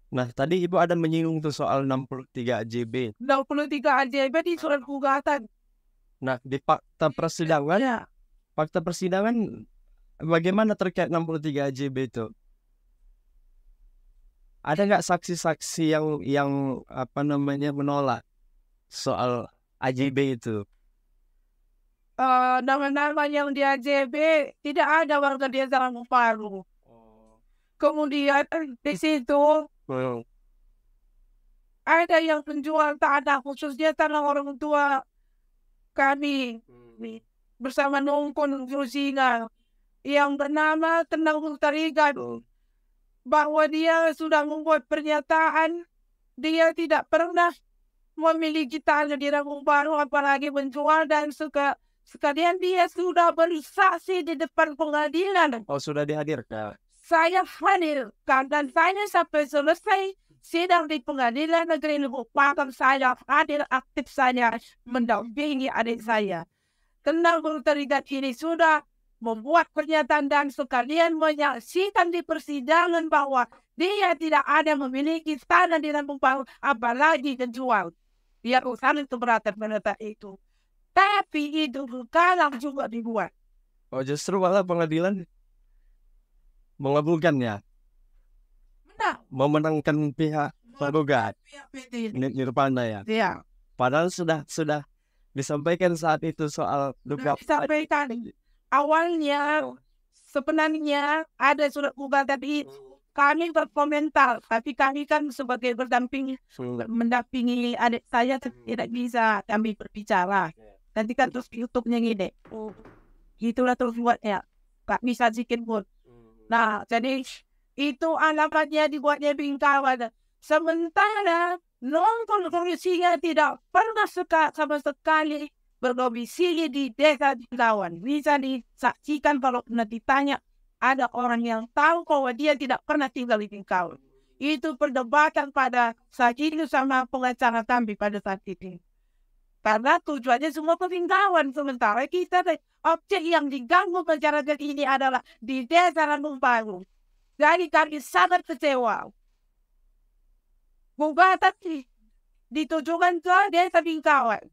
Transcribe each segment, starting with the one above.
Nah, tadi Ibu ada menyinggung tuh soal 63 AJB. 63 AJB di surat gugatan. Nah, di fakta persidangan, Ya. bagaimana terkait 63 AJB itu? Ada nggak saksi-saksi yang apa namanya menolak soal AJB itu? Nama-nama yang di AJB tidak ada warga desa Rambung Paru. Kemudian di situ ada yang penjual tanah, khususnya tanah orang tua kami bersama Nongkon Jusinga yang bernama Tenang Tarigan, bahwa dia sudah membuat pernyataan dia tidak pernah memiliki tanah di Rambung Baru, apalagi menjual, dan sekalian dia sudah bersaksi di depan pengadilan. Oh, sudah dihadirkan. Saya hadirkan dan saya sampai selesai sidang di pengadilan negeri Lubuk Pakam, saya hadir aktif, saya mendampingi adik saya. Tenang Tarigan ini sudah membuat pernyataan dan sekalian menyaksikan di persidangan bahwa dia tidak ada memiliki tanah di Rambung Baru, apalagi menjual. Dia usaha keberatan menetap itu. Tapi itu kalah juga dibuat. Oh, justru malah pengadilan mengabulkannya, memenangkan pihak tergugat Nirvana ya. Iya. Padahal sudah disampaikan saat itu soal dugaan. Disampaikan awalnya sebenarnya ada surat gugatan itu. Kami berkomentar, tapi kami kan sebagai mendampingi adik saya tidak bisa kami berbicara. Nanti kan terus YouTube-nya gini. Itulah terus buatnya. Gak bisa sedikit pun. Nah, jadi itu alamatnya dibuatnya bingkawan. Sementara Nongkon Jusinga tidak pernah sama sekali berdomisili di desa Bingkawan. Bisa disaksikan kalau pernah ditanya, ada orang yang tahu bahwa dia tidak pernah tinggal di Bingkawan. Itu perdebatan pada saat itu sama pengacara kami pada saat itu. Karena tujuannya semua ke Bingkawan. Sementara kita, objek yang diganggu masyarakat ini adalah di desa Rambung Baru. Jadi kami sangat kecewa. Gugatan ditujukan ke desa Bingkawan.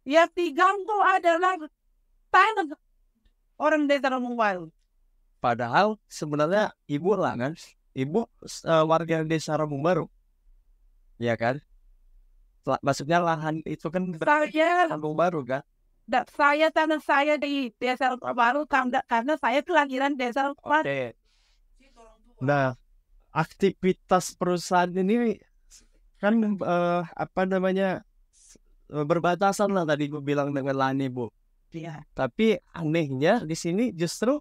Yang diganggu adalah tanah orang desa Rambung Baru. Padahal sebenarnya Ibu lah kan, Ibu warga desa Rambung Baru, ya kan? Maksudnya lahan itu kan Saya Rambung Baru kan? tanah saya di desa Rambung Baru karena saya kelahiran desa Rambung Baru. Oke. Nah, aktivitas perusahaan ini kan apa namanya berbatasan lah tadi Ibu bilang dengan lahan Ibu. Iya. Tapi anehnya di sini justru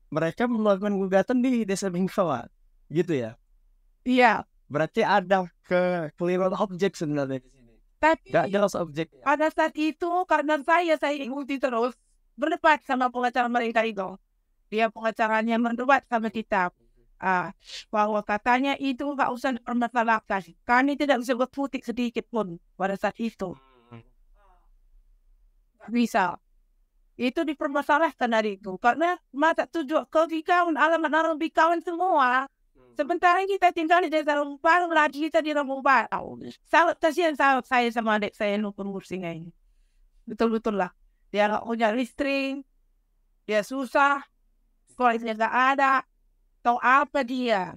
mereka melakukan gugatan di desa Bingkawan, gitu ya? Iya. Berarti ada kekeliruan objek sebenarnya di sini. Tapi Gak jelas objek. pada saat itu karena saya ikuti terus berdebat sama pengacara mereka itu. Dia pengacaranya berdebat sama kita. Bahwa katanya itu nggak usah dipermasalahkan. Kami tidak bisa berkutik sedikit pun pada saat itu. Nggak bisa. Itu dipermasalahkan dari itu. Karena mata tujuan ke Bingkawan, alamat orang Bingkawan semua. Sementara kita tinggal di desa Rambung Baru, lagi kita di Rambung Baru. Sangat kasihan saya sama adik saya Nongkon Jusinga ini. Betul-betul lah. Dia nggak punya listrik, dia susah, sekolahnya nggak ada, tahu apa dia.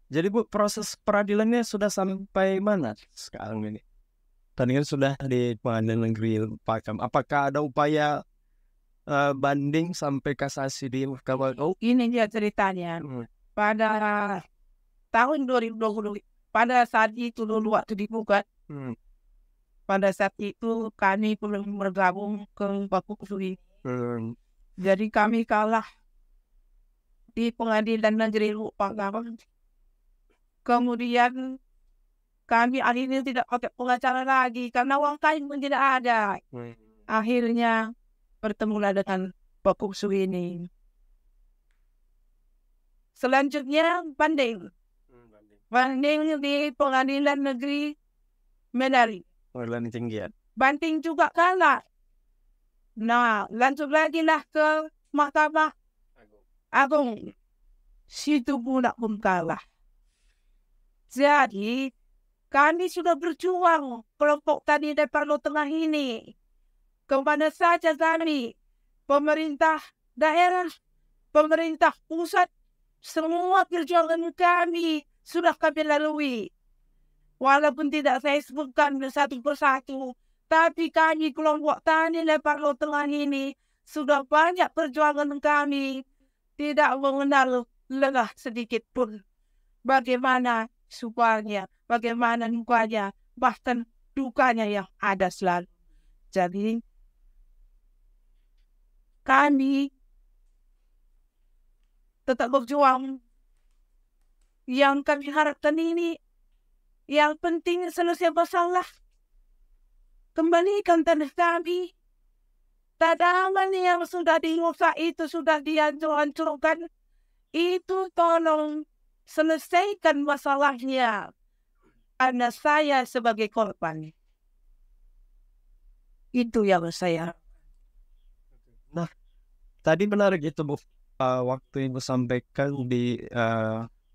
Jadi Bu, proses peradilannya sudah sampai mana sekarang ini? Tadi kan sudah di Pengadilan Negeri Pakam. Apakah ada upaya banding sampai kasasi di Mahkamah Agung? Ini dia ceritanya. Pada tahun 2020, pada saat itu dulu waktu dibuka, pada saat itu kami belum bergabung ke Bakusu ini. Jadi kami kalah di Pengadilan Negeri Pakam. Kemudian kami akhirnya tidak pakai pengacara lagi karena uang kain pun tidak ada. Akhirnya bertemulah dengan Bakusu ini. Selanjutnya banding di Pengadilan Negeri Menari. Pengadilan tinggi ya. Banding juga kalah. Nah, lanjut lagi lah ke Mahkamah Agung. Situ pula pun kalah. Jadi kami sudah berjuang, kelompok tani Parlo Tengah ini. Kemana saja kami, pemerintah daerah, pemerintah pusat, semua perjuangan kami sudah kami lalui. Walaupun tidak saya sebutkan satu persatu, tapi kami kelompok tani Parlo Tengah ini sudah banyak perjuangan kami, tidak mengenal lengah sedikit pun. Bagaimana sukanya, bagaimana dukanya, bahkan dukanya yang ada selalu. Jadi kami tetap berjuang. Yang kami harapkan ini, yang penting selesai masalah. Kembalikan tanah kami. Tanaman yang sudah dirusak itu sudah dihancur-hancurkan. Itu tolong selesaikan masalahnya. Karena saya sebagai korban. Itu yang saya. Nah, tadi menarik itu Bu, waktu Ibu sampaikan di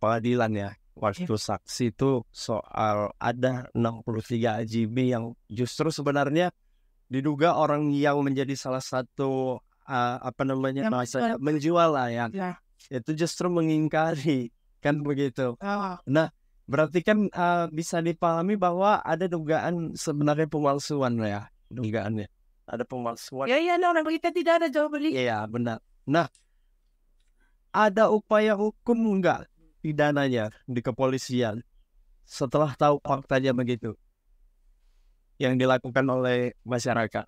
pengadilan ya, waktu saksi itu soal ada 63 AJB yang justru sebenarnya diduga orang yang menjadi salah satu menjual lah ya. Itu justru mengingkari, kan begitu. Nah, berarti kan bisa dipahami bahwa ada dugaan sebenarnya pemalsuan ya, dugaannya. Ada pemalsuan. Ya, orang kita tidak ada jawaban. Iya, benar. Nah, ada upaya hukum enggak pidananya di kepolisian setelah tahu faktanya begitu yang dilakukan oleh masyarakat?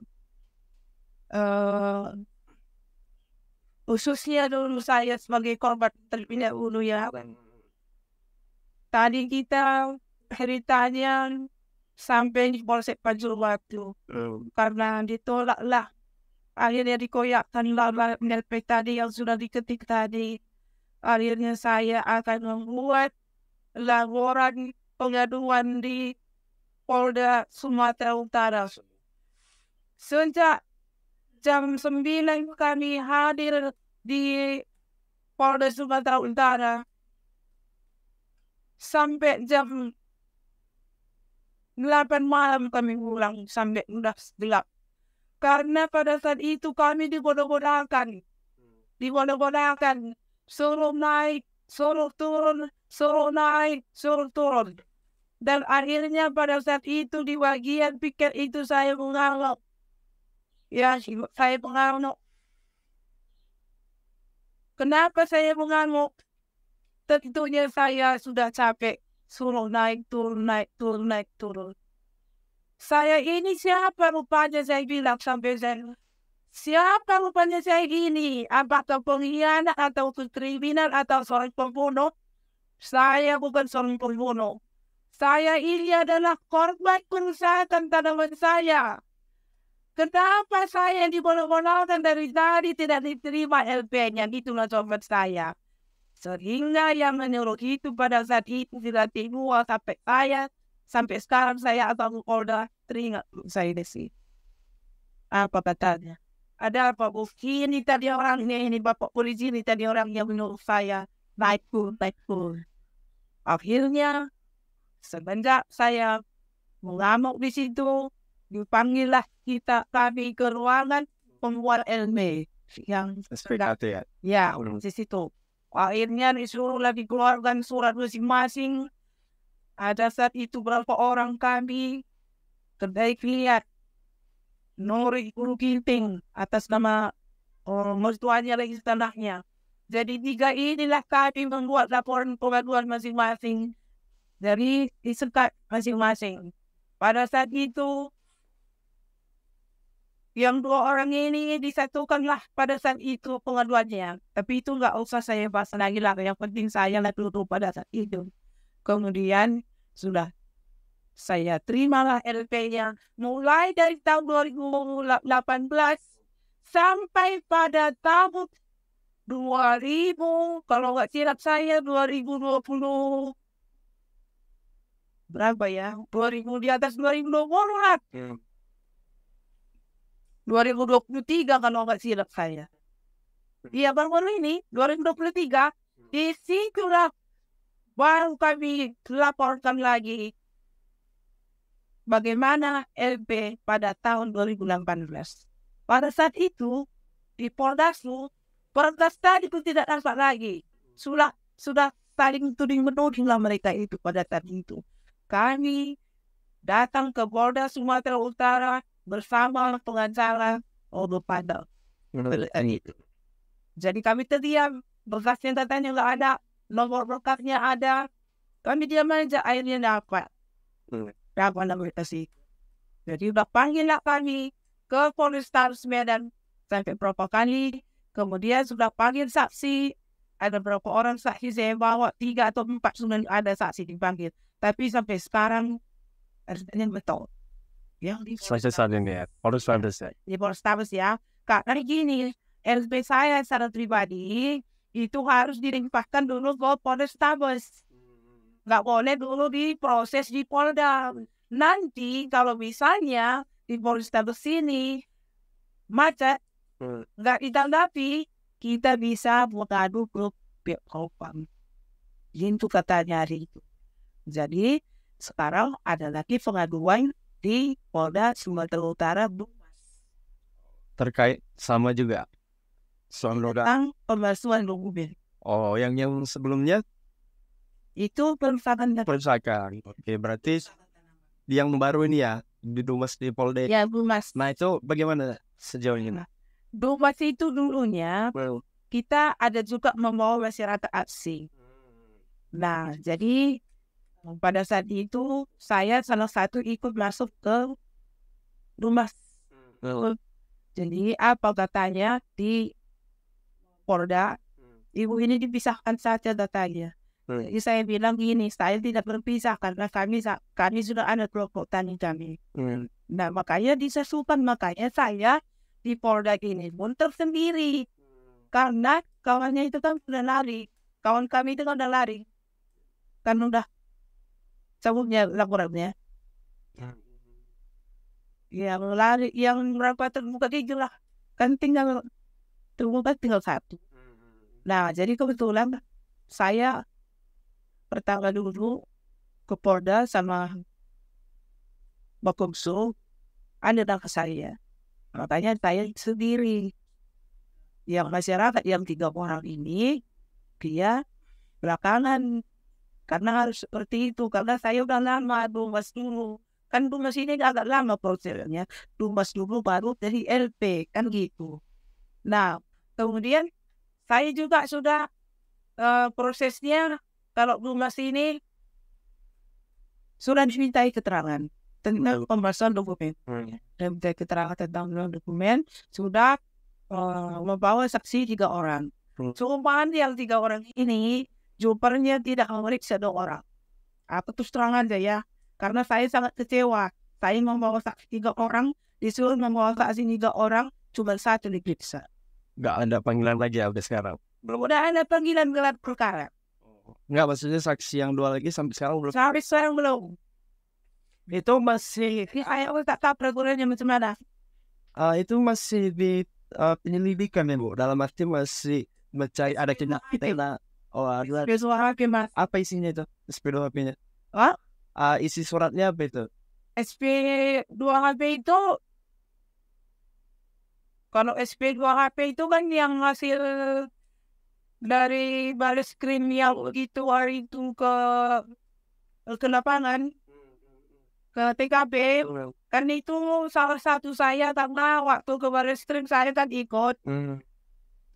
Khususnya dulu saya sebagai korban terlebih dahulu ya. Tadi kita ceritanya sampai di Polsek Pajurwatu karena ditolaklah, akhirnya dikoyakkanlah NLP tadi yang sudah diketik tadi. Akhirnya saya akan membuat laporan pengaduan di Polda Sumatera Utara. Sejak jam 9 kami hadir di Polda Sumatera Utara sampai jam 8 malam kami pulang sampai udah gelap. Karena pada saat itu kami dibodoh-bodohkan. Suruh naik, suruh turun, suruh naik, suruh turun. Dan akhirnya pada saat itu di bagian piket itu saya menganggap. Ya, saya menganggap. Kenapa saya menganggap? Tentunya saya sudah capek. Suruh naik, turun, naik, turun, naik, turun. Saya ini siapa rupanya, saya bilang sampai saya. Siapa rupanya saya ini? Apakah pengkhianat atau kriminal atau seorang pembunuh? Saya bukan seorang pembunuh. Saya ini adalah korban kerusakan tanaman saya. Kenapa saya dibodoh-bodohkan dari tadi tidak diterima LP-nya? Itulah jawaban saya. Sehingga yang menyuruh itu pada saat itu tidak timbul sampai sekarang saya atau Polda teringat saya desi. Apa katanya? Ada apa bukti ini tadi orang ini Bapak polisi ini tadi orang yang menyuruh saya naik turun. Akhirnya semenjak saya mengamuk di situ, dipanggillah kami ke ruangan pembuat LP yang ya di situ. Akhirnya disuruhlah dikeluarkan surat masing-masing. Ada saat itu berapa orang kami terbaik lihat Nuri Guru Ginting atas nama mertuanya lagi tanahnya. Jadi 3 inilah kami membuat laporan pengaduan masing-masing dari disekat masing-masing. Pada saat itu yang 2 orang ini disatukanlah pada saat itu pengaduannya. Tapi itu nggak usah saya bahas lagi lah. Yang penting saya tutup pada saat itu. Kemudian sudah saya terimalah LP-nya mulai dari tahun 2018 sampai pada tahun 2000, kalau nggak silap saya 2020 berapa ya? 2000 di atas 2020 lah. 2023 kalau nggak silap saya. Iya baru ini 2023 disitulah baru kami laporkan lagi bagaimana LP pada tahun 2018. Pada saat itu di Poldasu, Poldas tadi pun tidak dapat lagi. Sudah saling tuding menuding lah mereka itu pada saat itu. Kami datang ke Polda Sumatera Utara bersama pengacara Odo Padal. Jadi kami terdiam, berkasnya datanya nggak ada, nomor berkasnya ada, kami diam aja, akhirnya dapat mereka sih. Jadi udah panggil lah kami ke Polrestabes Medan sampai berapa kali, kemudian sudah panggil saksi, ada berapa orang saksi saya bawa 3 atau 4 sudah ada saksi dipanggil, tapi sampai sekarang harusnya betul. Yang di Polrestabes ya, karena gini, LP saya secara pribadi itu harus dilimpahkan dulu ke Polrestabes. Nggak boleh dulu diproses di Polda. Nanti kalau misalnya di Polrestabes sini macet, nggak ditanggapi, kita bisa mengadu ke pihak propam. Itu katanya hari itu. Jadi sekarang ada lagi pengaduan di Polda Sumatera Utara terkait sama juga soal noda tentang pemalsuan dokumen. Oh, yang sebelumnya Itu perusahaan Oke, berarti yang baru ini ya di Dumas di Polda. ya Dumas. Nah, itu bagaimana sejauh ini? Dumas itu dulunya kita ada juga membawa masyarakat asing. Nah, jadi pada saat itu saya salah satu ikut masuk ke Dumas. Jadi apa katanya di Polda, ibu ini dipisahkan saja datanya. Jadi saya bilang gini, saya tidak berpisah karena kami sudah ada kelompok tani kami. Nah makanya disesuaikan, makanya saya di Polda ini pun tersendiri. Karena kawannya itu kan sudah lari, kawan kami itu kan udah lari, kan udah sebelumnya laporannya. Yang lari, yang berapa terbuka gitu lah, kan tinggal terbuka tinggal 1. Nah jadi kebetulan saya pertama dulu ke Polda sama Bakomso ada nama saya, makanya saya sendiri. Yang masyarakat yang 3 orang ini dia belakangan, karena harus seperti itu, karena saya udah lama Dumas dulu, kan Dumas ini agak lama prosesnya, Dumas dulu baru dari LP kan gitu. Nah kemudian saya juga sudah prosesnya kalau Dumas ini sudah dimintai keterangan tentang pembahasan dokumen. Dimintai keterangan tentang dokumen, sudah membawa saksi 3 orang. Cuma yang 3 orang ini jumpernya tidak memeriksa 2 orang. Aku terus terang aja ya, karena saya sangat kecewa. Saya membawa saksi 3 orang, disuruh membawa saksi 3 orang, cuma 1 diperiksa. Nggak ada panggilan lagi ya udah sekarang? Belum ada panggilan gelar perkara. Nggak, maksudnya saksi yang 2 lagi sampai sekarang belum? Sampai sekarang belum. Itu masih Saya tak tahu peraturannya macam mana. Itu masih di penyelidikan ya Bu, dalam arti masih mencari ada tindak pidana. Oh, ada SP2HP mas. apa isinya itu SP2HP-nya? Hah? Isi suratnya apa itu? SP2HP itu, kalau SP2HP itu kan yang hasil dari Bareskrim yang itu hari itu ke lapangan, ke TKP. Kan itu salah satu saya, karena waktu ke Bareskrim saya kan ikut.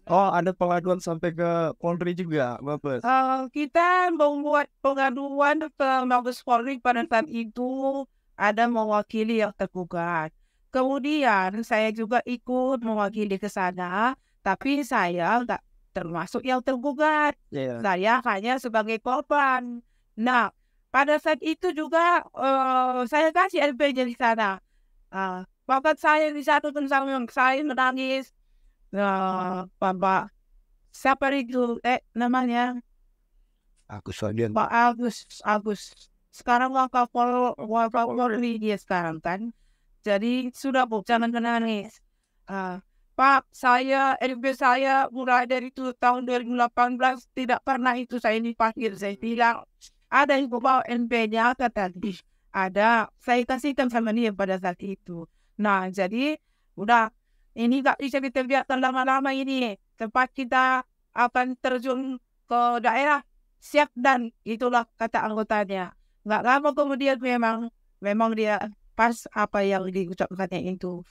Oh, ada pengaduan sampai ke Polri juga, Bapak? Kita membuat pengaduan ke Mabes Polri pada saat itu, ada mewakili yang tergugat. Kemudian saya juga ikut mewakili ke sana, tapi saya nggak termasuk yang tergugat. Saya hanya sebagai korban. Nah, pada saat itu juga saya kasih LP-nya di sana. Bahkan saya di satu yang saya menangis. Bapak siapa itu namanya Pak Agus sekarang Wakapolri dia sekarang kan, jadi sudah jangan menangis. Pak, saya LB saya mulai dari tahun 2018 tidak pernah itu saya dipanggil. Saya bilang, ada yang bawa NP-nya, kata tadi. Ada, saya kasihkan sama dia pada saat itu. Nah, jadi udah ini nggak bisa kita biarkan lama-lama ini. Tempat kita akan terjun ke daerah, siap dan itulah kata anggotanya. Nggak lama kemudian memang dia pas apa yang diucapkannya itu.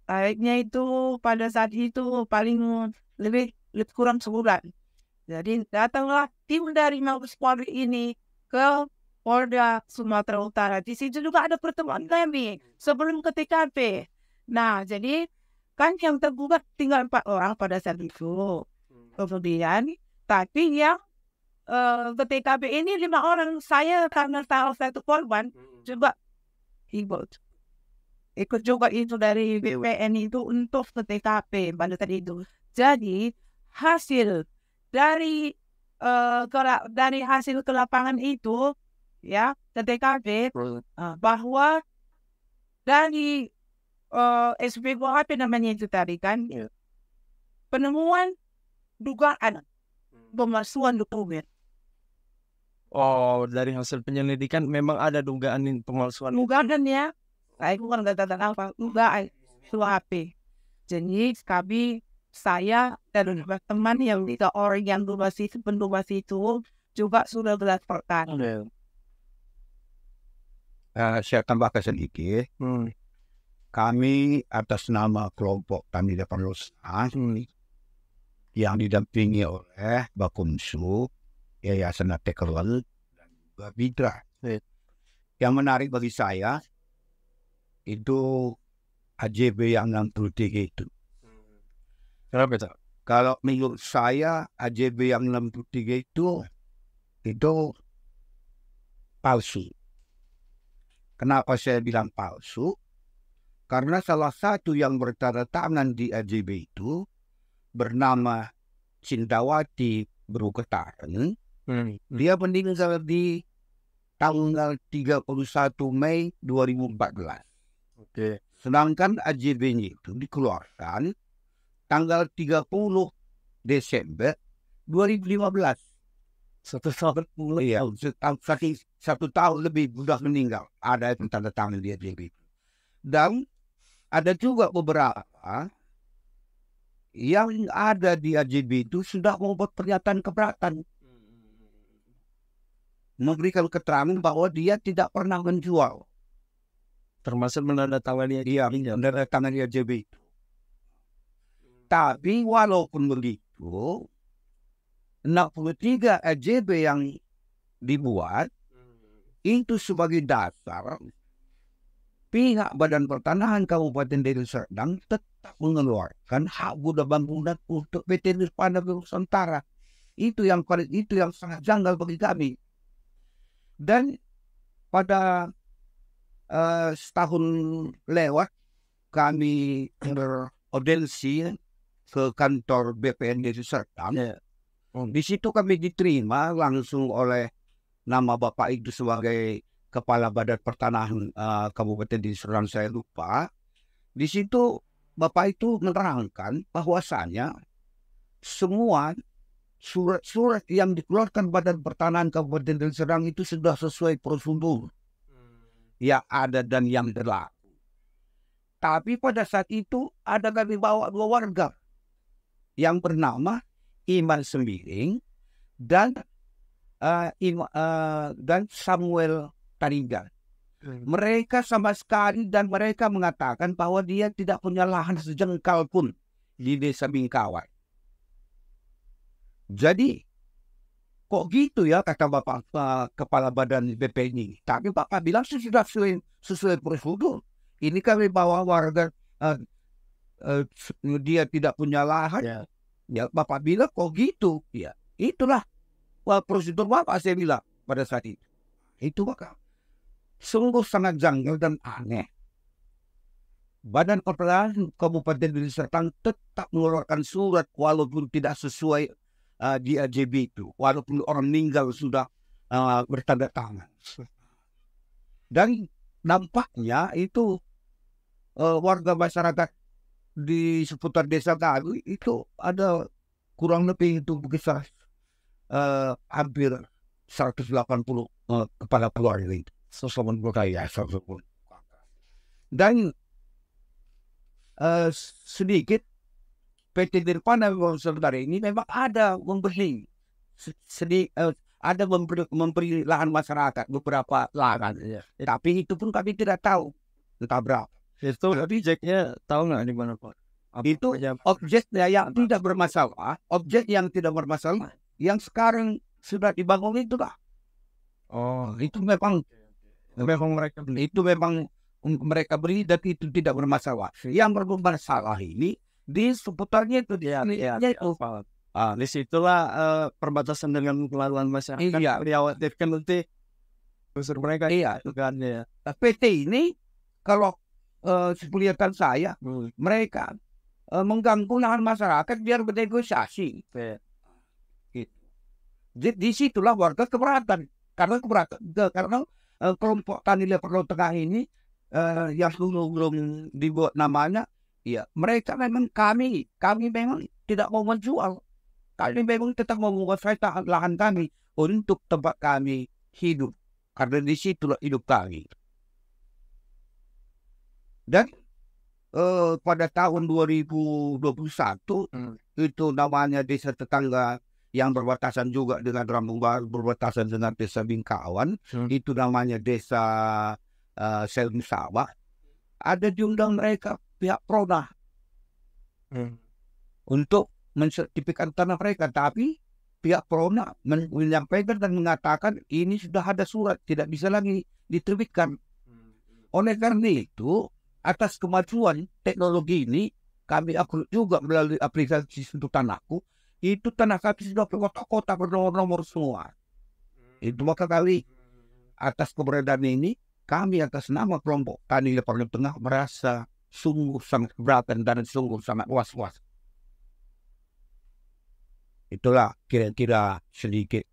Tariknya itu pada saat itu paling lebih kurang sebulan. Jadi datanglah tim dari Mabes Polri ini ke Polda Sumatera Utara. Di situ juga ada pertemuan kami sebelum ke TKP. Nah, jadi kan yang tergugat tinggal 4 orang pada saat itu. Kemudian, tapi yang ke TKP ini 5 orang. Saya karena salah satu korban juga ikut juga itu dari BPN itu untuk ke TKP pada saat itu. Jadi hasil dari dari hasil ke lapangan itu ya ke TKP bahwa dari SPG apa namanya itu tadi kan penemuan dugaan pemalsuan dokumen. Oh, dari hasil penyelidikan memang ada dugaan pemalsuan. Dugaan ya. Saya bukan kata apa, dugaan itu HP. Jadi saya dan teman yang 3 orang yang penduduk itu juga sudah dilaporkan. Saya tambahkan sedikit. Kami atas nama kelompok kami yang didampingi oleh Bakumsu, Yayasan Atekerwal, dan juga Mitra. Yang menarik bagi saya itu AJB yang 63 itu. Kenapa itu? Kalau menurut saya AJB yang 63 itu palsu. Kenapa saya bilang palsu? Karena salah satu yang bertanda tangan di AJB itu bernama Cindawati Bruketaran. Dia meninggal di tanggal 31 Mei 2014. Sedangkan AJB-nya itu dikeluarkan tanggal 30 Desember 2015. 1 tahun mulai. Iya, 1 tahun lebih sudah meninggal. Ada tanda tangan di AJB. Dan ada juga beberapa yang ada di AJB itu sudah membuat pernyataan keberatan. Memberikan keterangan bahwa dia tidak pernah menjual. Termasuk menandatangani menandatangani AJB itu. Tapi walaupun begitu, 63 AJB yang dibuat itu sebagai dasar pihak Badan Pertanahan Kabupaten Deli Serdang tetap mengeluarkan hak guna bangunan untuk PT Nirvana Nusantara. Itu yang sangat janggal bagi kami. Dan pada setahun lewat kami beraudensi ke kantor BPN Deli Serdang. Di situ kami diterima langsung oleh nama Bapak itu sebagai Kepala Badan Pertanahan Kabupaten Deli Serdang, saya lupa. Di situ Bapak itu menerangkan bahwasanya semua surat-surat yang dikeluarkan Badan Pertanahan Kabupaten Deli Serdang itu sudah sesuai prosedur yang ada dan yang berlaku. Tapi pada saat itu ada kami bawa 2 warga yang bernama Iman Sembiring dan Samuel Tarigan. Mereka sama sekali dan mereka mengatakan bahwa dia tidak punya lahan sejengkal pun di Desa Bingkawai. Jadi kok gitu ya kata Bapak Kepala Badan BP ini. Tapi Bapak bilang sudah sesuai prosedur. Ini kami bawa warga dia tidak punya lahan. Ya Bapak bilang kok gitu. Ya itulah prosedur Bapak, saya bilang pada saat itu. Itu Bapak. Sungguh sangat janggal dan aneh. Badan Pertanahan Kabupaten Deli Serdang tetap mengeluarkan surat walaupun tidak sesuai di AJB itu, walaupun orang meninggal sudah bertanda tangan. Dan nampaknya itu warga masyarakat di seputar desa kami itu ada kurang lebih itu berkisar hampir 180 kepala keluarga itu. 180 kaya, 180. Dan sedikit PT Nirvana sebentar ini memang ada membeli ada memberi lahan masyarakat beberapa lahan, tapi itu pun kami tidak tahu entah berapa. Itu objeknya tahu nggak di mana Pak? Itu objeknya yang tidak bermasalah, objek yang tidak bermasalah, yang sekarang sudah dibangun itu lah. Oh, Itu memang mereka beli. itu memang mereka beli dan itu tidak bermasalah. Yang bermasalah ini di seputarnya itu Ya, itu. disitulah perbatasan dengan pelabuhan masyarakat. Iya. Dikhawatirkan nanti unsur mereka Iya. itu kan ya. PT ini kalau sepelihatan saya, mereka mengganggu lahan masyarakat biar bernegosiasi. Gitu. Di situlah warga keberatan karena kelompok Tani Leperlo Tengah ini yang belum dibuat namanya, ya mereka memang kami memang tidak mau menjual, kami memang tetap mau menguasai lahan kami untuk tempat kami hidup karena di situlah hidup kami. Dan pada tahun 2021 itu namanya desa tetangga yang berbatasan juga dengan Rambung Baru, berbatasan dengan desa Bingkawan, itu namanya desa Selmi Sawah. Ada diundang mereka pihak Prona untuk mensertifikat tanah mereka, tapi pihak Prona menyampaikan dan mengatakan ini sudah ada surat, tidak bisa lagi diterbitkan. Oleh karena itu, atas kemajuan teknologi ini, kami upload juga melalui aplikasi Sentuh Tanahku. Itu tanah kami sudah kota-kota bernomor-nomor semua. Itu maka kali atas keberadaan ini, kami atas nama kelompok Tani Leperlo Tengah merasa sungguh sangat keberatan dan sungguh sangat was-was. Itulah kira-kira sedikit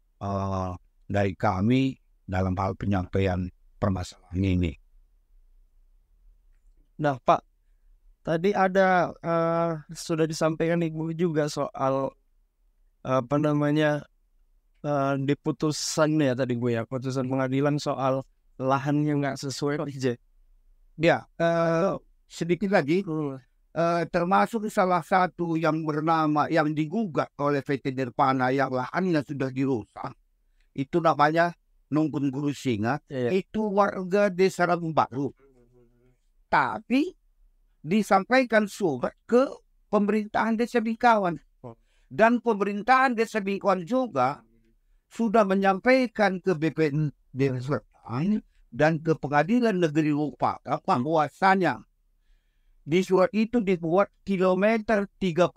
dari kami dalam hal penyampaian permasalahan ini. Nah Pak, tadi ada sudah disampaikan Ibu juga soal di putusannya tadi gue ya, putusan pengadilan soal lahan yang nggak sesuai OIJ. Ya, sedikit lagi, termasuk salah satu yang bernama yang digugat oleh PT Nirvana yang lahannya sudah dirusak, itu namanya Nungkun Guru Singa, itu warga desa Rambung Baru. Tapi disampaikan surat ke pemerintahan desa Bingkawan. Dan pemerintahan desa Bingkawan juga sudah menyampaikan ke BPN desa dan ke Pengadilan Negeri Lupaga bahwasanya di surat itu dibuat kilometer 30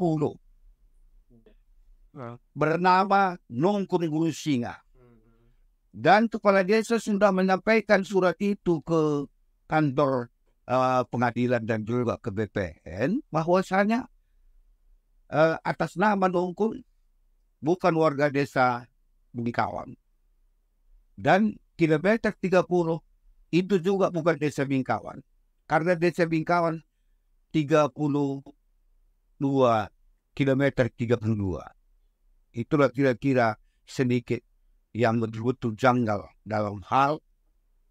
bernama Nungkun Guru Singa. Dan kepala desa sudah menyampaikan surat itu ke kantor pengadilan dan juga ke BPN bahwasanya atas nama Nungkun bukan warga desa Bingkawan. Dan kilometer 30 itu juga bukan desa Bingkawan. Karena desa Bingkawan 32 kilometer 32. Itulah kira-kira sedikit yang betul-betul janggal dalam hal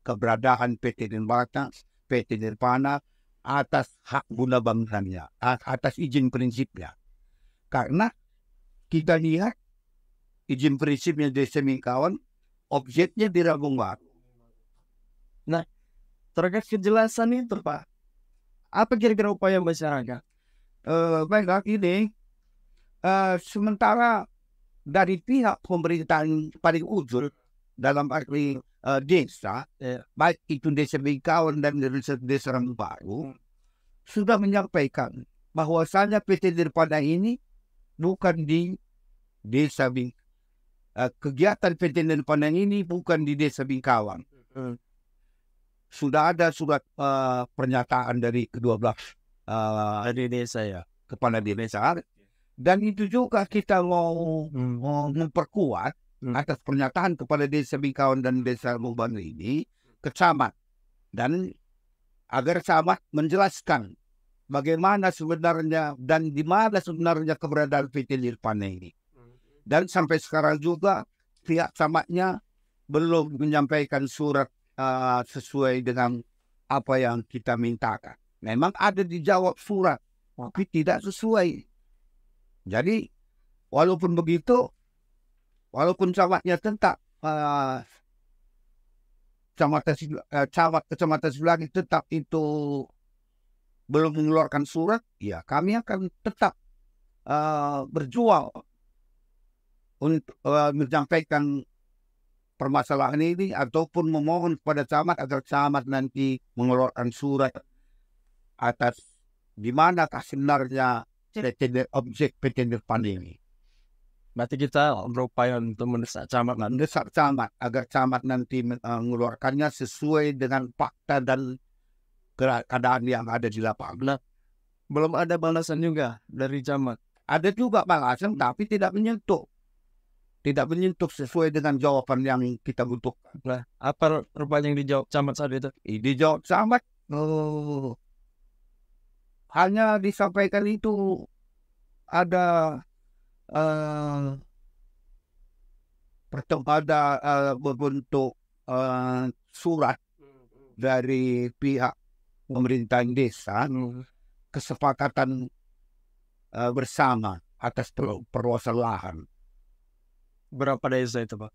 keberadaan PT Nirvana atas hak guna bangunannya, atas izin prinsipnya. Karena kita lihat izin prinsipnya desa Bingkawan, objeknya di Rambung Baru. Nah, terkait kejelasan itu Pak, apa kira-kira upaya masyarakat? Baiklah ini, sementara dari pihak pemerintahan paling ujung dalam arti desa, baik itu desa Bingkawan dan desa Rambung Baru, sudah menyampaikan bahwasanya PT Nirvana ini bukan di desa kegiatan PT Nirvana ini bukan di desa Bingkawan. Sudah ada surat pernyataan dari kedua belah Dari desa ya, kepala desa, dan itu juga kita mau memperkuat atas pernyataan kepala desa Bingkawan dan desa Rambung Baru ini ke camat, dan agar camat menjelaskan bagaimana sebenarnya dan di mana sebenarnya keberadaan PT Nirvana ini. Dan sampai sekarang juga pihak camatnya belum menyampaikan surat sesuai dengan apa yang kita mintakan. Memang ada dijawab surat, tapi tidak sesuai. Jadi walaupun begitu, walaupun camatnya tetap kecamatan Sibulangi tetap itu belum mengeluarkan surat, ya kami akan tetap berjuang untuk menyampaikan permasalahan ini ataupun memohon kepada camat agar camat nanti mengeluarkan surat atas di manakah sebenarnya objek PT Nirvana ini. Berarti kita berupaya untuk mendesak camat agar camat nanti mengeluarkannya sesuai dengan fakta dan keadaan yang ada di lapangan. Belum ada balasan juga dari camat. Ada juga balasan tapi tidak menyentuh sesuai dengan jawaban yang kita butuhkan. Nah, apa rupanya yang dijawab camat saat itu? Dijawab camat, hanya disampaikan itu ada berbentuk surat dari pihak pemerintahan desa, kesepakatan bersama atas perluasan lahan. Berapa desa itu, Pak?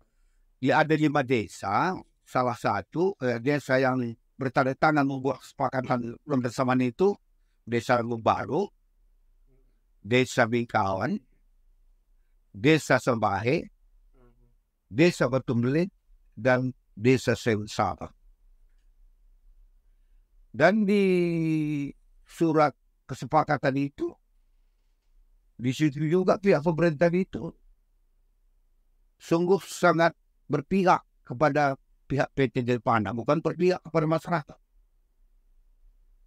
Ya ada 5 desa, salah satu desa yang bertanda tangan membuat kesepakatan bersama itu Desa Baru, Desa Bingkawan, Desa Sembahe, Desa Batu Belit, dan Desa Sewusara. Dan di surat kesepakatan itu, di situ juga pihak pemerintah itu sungguh sangat berpihak kepada pihak PT Nirvana, bukan berpihak kepada masyarakat.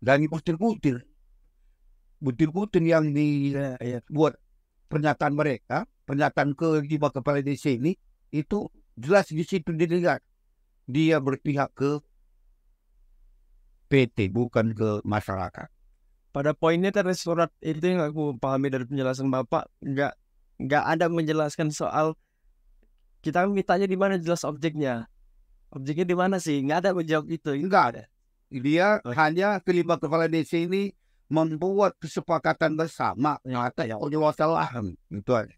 Dan butir-butir yang dibuat pernyataan mereka, pernyataan ke-5 kepala desa ini, itu jelas di situ dilihat dia berpihak ke PT, bukan ke masyarakat. Pada poinnya dari surat itu yang aku pahami dari penjelasan Bapak, nggak ada menjelaskan soal kita mintanya di mana jelas objeknya di mana sih, nggak ada menjawab itu. Nggak ada. Dia hanya ke-5 kepala desa ini membuat kesepakatan bersama yang ada ya perluasan lahan itu aja.